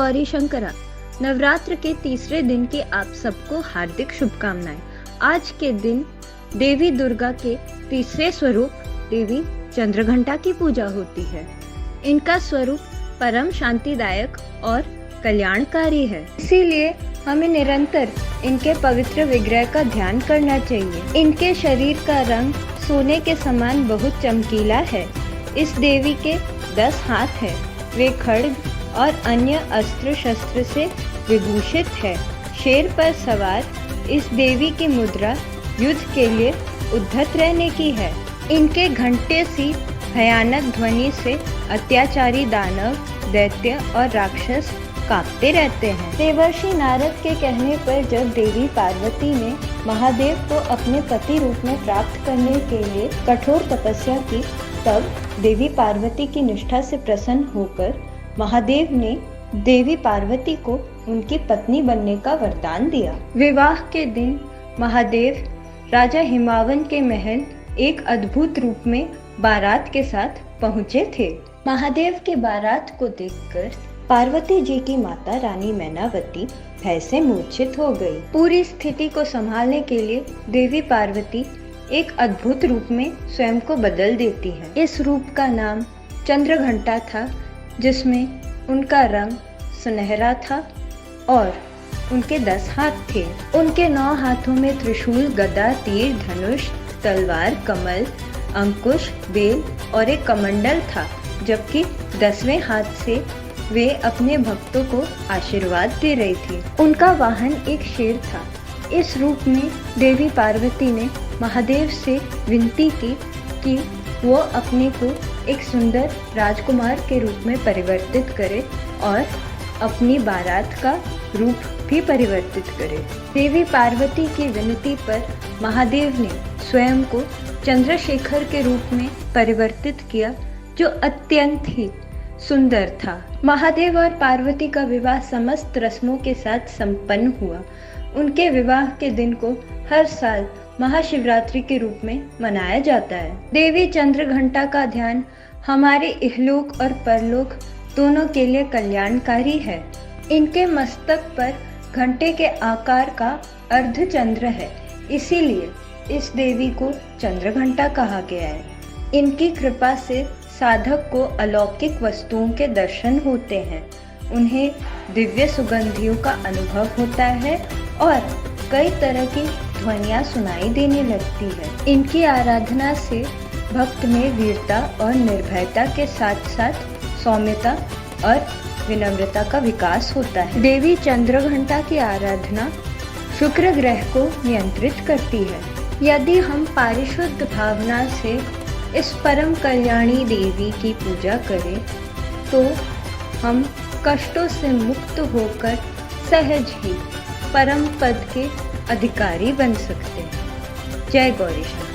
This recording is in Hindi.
गौरी शंकरा। नवरात्र के तीसरे दिन की आप सबको हार्दिक शुभकामनाएं। आज के दिन देवी दुर्गा के तीसरे स्वरूप देवी चंद्रघंटा की पूजा होती है। इनका स्वरूप परम शांतिदायक और कल्याणकारी है, इसीलिए हमें निरंतर इनके पवित्र विग्रह का ध्यान करना चाहिए। इनके शरीर का रंग सोने के समान बहुत चमकीला है। इस देवी के 10 हाथ है। वे खड्ग और अन्य अस्त्र शस्त्र से विभूषित है। शेर पर सवार इस देवी की मुद्रा युद्ध के लिए उद्धत रहने की है। इनके घंटे सी भयानक ध्वनि से अत्याचारी दानव, दैत्य और राक्षस कांपते रहते हैं। देवर्षि नारद के कहने पर जब देवी पार्वती ने महादेव को अपने पति रूप में प्राप्त करने के लिए कठोर तपस्या की, तब देवी पार्वती की निष्ठा से प्रसन्न होकर महादेव ने देवी पार्वती को उनकी पत्नी बनने का वरदान दिया। विवाह के दिन महादेव राजा हिमावन के महल एक अद्भुत रूप में बारात के साथ पहुँचे थे। महादेव के बारात को देखकर पार्वती जी की माता रानी मैनावती भय से मूर्छित हो गई। पूरी स्थिति को संभालने के लिए देवी पार्वती एक अद्भुत रूप में स्वयं को बदल देती है। इस रूप का नाम चंद्रघंटा था, जिसमें उनका रंग सुनहरा था और उनके 10 हाथ थे। उनके 9 हाथों में त्रिशूल, गदा, तीर, धनुष, तलवार, कमल, अंकुश, बेल और एक कमंडल था, जबकि 10वें हाथ से वे अपने भक्तों को आशीर्वाद दे रही थी। उनका वाहन एक शेर था। इस रूप में देवी पार्वती ने महादेव से विनती की कि वो अपने को एक सुंदर राजकुमार के रूप में परिवर्तित करे और अपनी बारात का रूप भी परिवर्तित करे। देवी पार्वती की विनती पर महादेव ने स्वयं को चंद्रशेखर के रूप में परिवर्तित किया, जो अत्यंत ही सुंदर था। महादेव और पार्वती का विवाह समस्त रस्मों के साथ संपन्न हुआ। उनके विवाह के दिन को हर साल महाशिवरात्रि के रूप में मनाया जाता है। देवी चंद्रघंटा का ध्यान हमारे इहलोक और परलोक दोनों के लिए कल्याणकारी है। इनके मस्तक पर घंटे के आकार का अर्धचंद्र है, इसीलिए इस देवी को चंद्रघंटा कहा गया है। इनकी कृपा से साधक को अलौकिक वस्तुओं के दर्शन होते हैं, उन्हें दिव्य सुगंधियों का अनुभव होता है और कई तरह की ध्वनियाँ सुनाई देने लगती है। इनकी आराधना से भक्त में वीरता और निर्भयता के साथ साथ सौम्यता और विनम्रता का विकास होता है। देवी चंद्रघंटा की आराधना शुक्र ग्रह को नियंत्रित करती है। यदि हम पारिशुद्ध भावना से इस परम कल्याणी देवी की पूजा करें तो हम कष्टों से मुक्त होकर सहज ही परम पद के अधिकारी बन सकते हैं। जय गौरी शंकर।